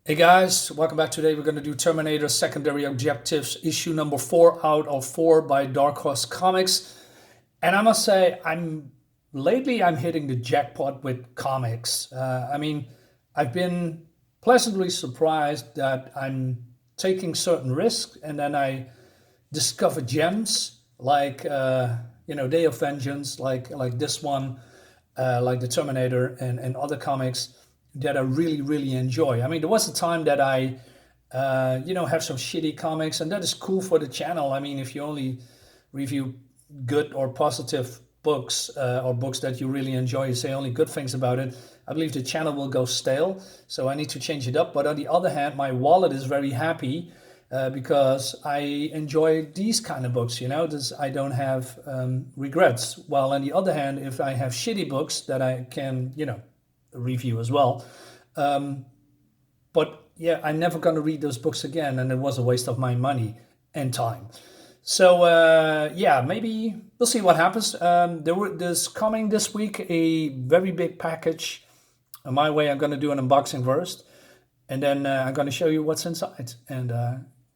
Hey guys, welcome back. Today we're going to do Terminator Secondary Objectives, issue number 4 out of 4 by Dark Horse Comics. And I must say, I'm hitting the jackpot with comics. I've been pleasantly surprised that I'm taking certain risks, and then I discover gems like Day of Vengeance, like this one, like the Terminator and other comics that I really enjoy. I mean, there was a time that I have some shitty comics, and that is cool for the channel. I mean, if you only review good or positive books or books that you really enjoy, you say only good things about it, I believe the channel will go stale. So I need to change it up. But on the other hand, my wallet is very happy because I enjoy these kind of books. I don't have regrets. While on the other hand, if I have shitty books that I can, review as well. But yeah, I'm never going to read those books again, and it was a waste of my money and time. So maybe we'll see what happens. There's coming this week a very big package. My way, I'm going to do an unboxing first, and then I'm going to show you what's inside, and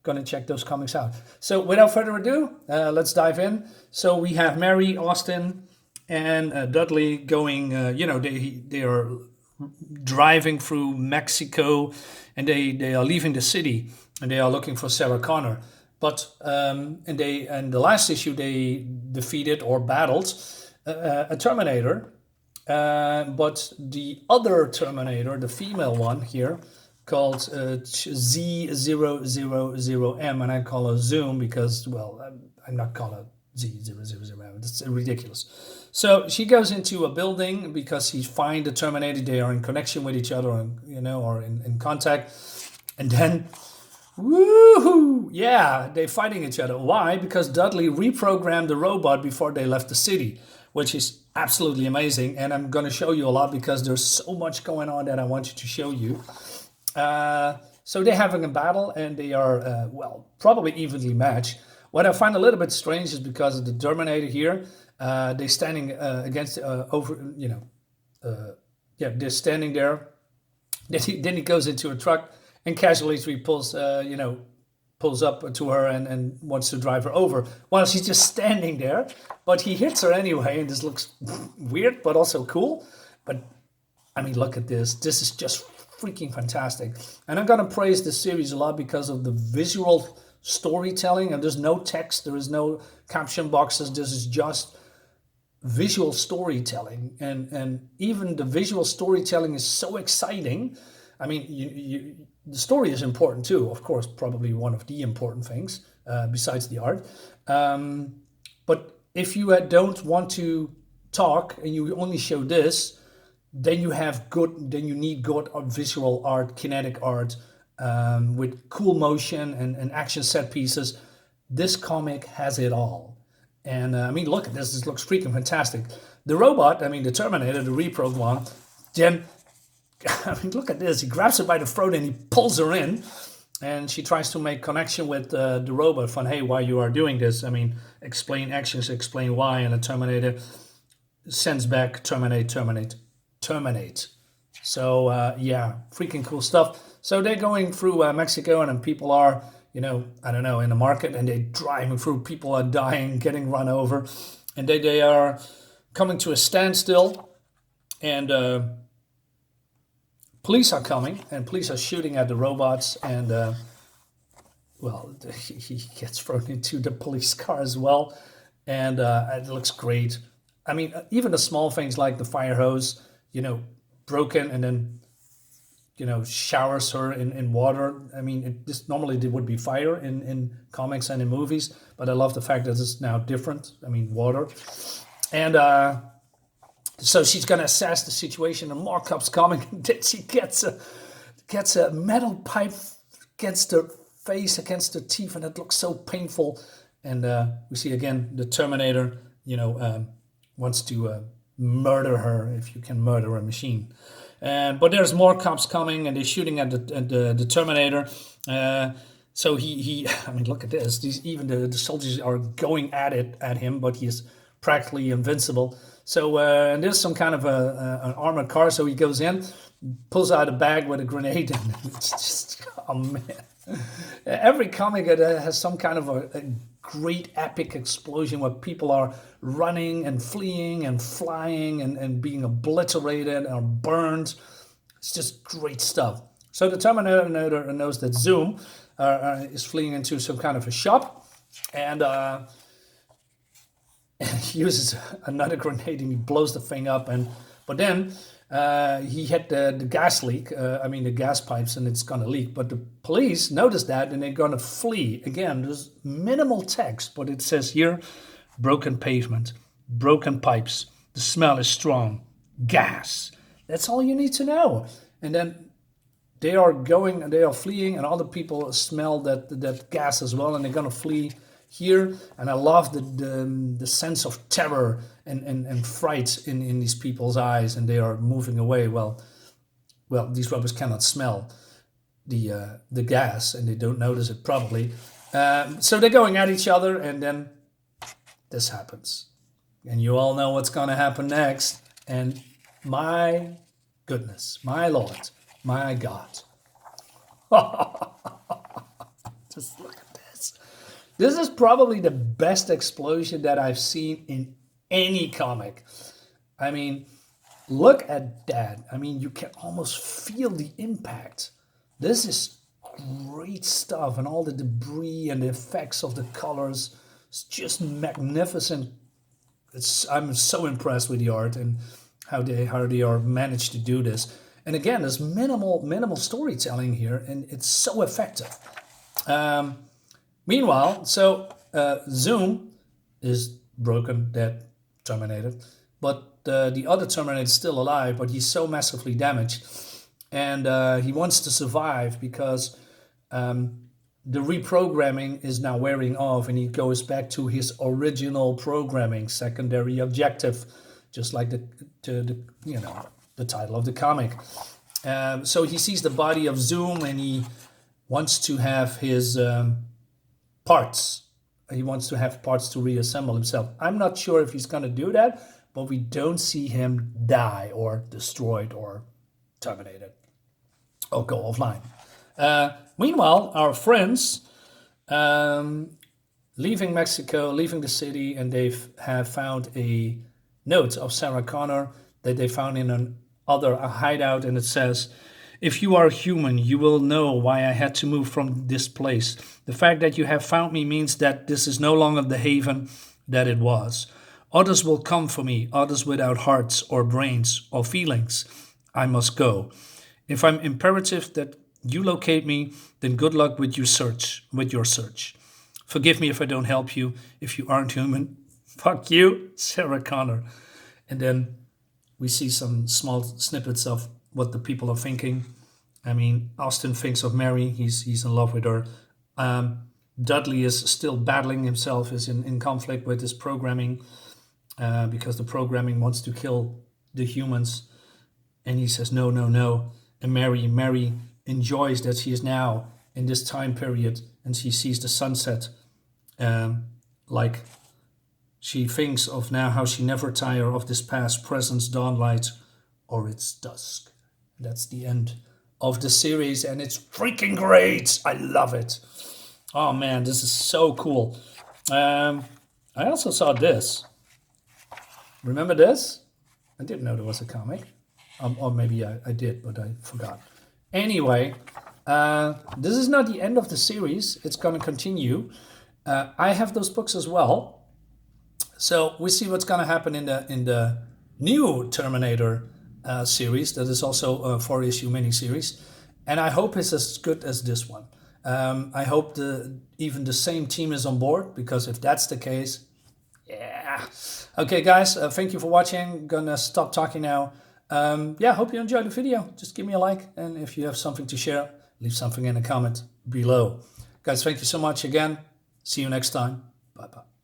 going to check those comics out. So without further ado, let's dive in. So we have Mary, Austin, and Dudley going. They are driving through Mexico, and they are leaving the city, and they are looking for Sarah Connor. But in the last issue they defeated or battled a Terminator, but the other Terminator, the female one here, called Z000M, and I call her Zoom because, well, I'm not calling her Z000M. It's ridiculous. So she goes into a building because she finds the Terminator. They are in connection with each other, or in contact, and then, woohoo! Yeah, they're fighting each other. Why? Because Dudley reprogrammed the robot before they left the city, which is absolutely amazing. And I'm going to show you a lot because there's so much going on that I want you to show you. So they're having a battle, and they are, probably evenly matched. What I find a little bit strange is because of the Terminator here, they're standing against, they're standing there. Then he goes into a truck, and casually pulls up to her and wants to drive her over. Well, she's just standing there, but he hits her anyway, and this looks weird, but also cool. But I mean, look at this. This is just freaking fantastic. And I'm gonna praise this series a lot because of the visual storytelling, and there's no text, there is no caption boxes. This is just visual storytelling, and even the visual storytelling is so exciting. I mean, the story is important too, of course, probably one of the important things besides the art. But if you don't want to talk and you only show this, then you need good visual art, kinetic art, with cool motion and action set pieces. This comic has it all. And I mean, look at this. This looks freaking fantastic. The robot, I mean, the Terminator, the reprog one, then, I mean, look at this. He grabs her by the throat and he pulls her in. And she tries to make connection with the robot from, hey, why you are doing this? I mean, explain actions, explain why. And the Terminator sends back, terminate. So, freaking cool stuff. So they're going through Mexico, and then people are, in the market, and they're driving through. People are dying, getting run over. And they are coming to a standstill, and police are coming, and police are shooting at the robots, and he gets thrown into the police car as well, and it looks great. I mean, even the small things like the fire hose, broken, and then showers her in water. I mean, this normally there would be fire in comics and in movies, but I love the fact that it's now different. I mean, water, and so she's gonna assess the situation, and more cops coming. And then she gets a metal pipe against her face, against her teeth, and it looks so painful. And we see again the Terminator, wants to murder her, if you can murder a machine. But there's more cops coming, and they're shooting at the Terminator. So he I mean, look at this. Even the soldiers are going at him, but he is practically invincible. So and there's some kind of an armored car. So he goes in, pulls out a bag with a grenade, and it's just, oh man. Every comic has some kind of a great epic explosion where people are running and fleeing and flying and being obliterated or burned. It's just great stuff. So the Terminator knows that Zoom is fleeing into some kind of a shop, and he uses another grenade and he blows the thing up. But then he had the gas leak, the gas pipes, and it's gonna leak. But the police notice that and they're gonna flee. Again, there's minimal text, but it says here, broken pavement, broken pipes, the smell is strong, gas. That's all you need to know. And then they are fleeing, and other people smell that gas as well, and they're gonna flee here. And I love the sense of terror and fright in these people's eyes, and they are moving away. Well, these robots cannot smell the gas, and they don't notice it probably. So they're going at each other, and then this happens, and you all know what's going to happen next. And my goodness, my Lord, my God, just look at this. This is probably the best explosion that I've seen in any comic. I mean, look at that. I mean, you can almost feel the impact. This is great stuff, and all the debris and the effects of the colors. It's just magnificent. I'm so impressed with the art and how they are managed to do this. And again, there's minimal storytelling here, and it's so effective. Meanwhile, so Zoom is broken, dead, terminated, but the other Terminator is still alive, but he's so massively damaged, and he wants to survive because the reprogramming is now wearing off, and he goes back to his original programming, secondary objective, just like the title of the comic. So he sees the body of Zoom, and he wants to have his parts. He wants to have parts to reassemble himself. I'm not sure if he's going to do that, but we don't see him die or destroyed or terminated or go offline. Meanwhile, our friends leaving Mexico, leaving the city, and they have found a note of Sarah Connor that they found in a hideout, and it says, "If you are human, you will know why I had to move from this place. The fact that you have found me means that this is no longer the haven that it was. Others will come for me, others without hearts or brains or feelings. I must go. If I'm imperative that you locate me, then good luck with your search. Forgive me if I don't help you. If you aren't human, fuck you, Sarah Connor." And then we see some small snippets of what the people are thinking. I mean, Austin thinks of Mary. He's in love with her. Dudley is still battling himself, is in conflict with his programming because the programming wants to kill the humans. And he says, no, no, no. And Mary enjoys that she is now in this time period, and she sees the sunset. Like she thinks of now how she never tire of this past presence, dawnlight, or its dusk. That's the end of the series, and it's freaking great. I love it. Oh man, this is so cool. I also saw this. Remember this? I didn't know there was a comic. Or maybe I did, but I forgot. Anyway, this is not the end of the series. It's going to continue. I have those books as well. So we see what's going to happen in the new Terminator series. That is also a 4-issue miniseries. And I hope it's as good as this one. I hope even the same team is on board, because if that's the case, yeah. Okay, guys, thank you for watching. Gonna stop talking now. Hope you enjoyed the video. Just give me a like, and if you have something to share, leave something in a comment below. Guys, thank you so much again. See you next time. Bye-bye.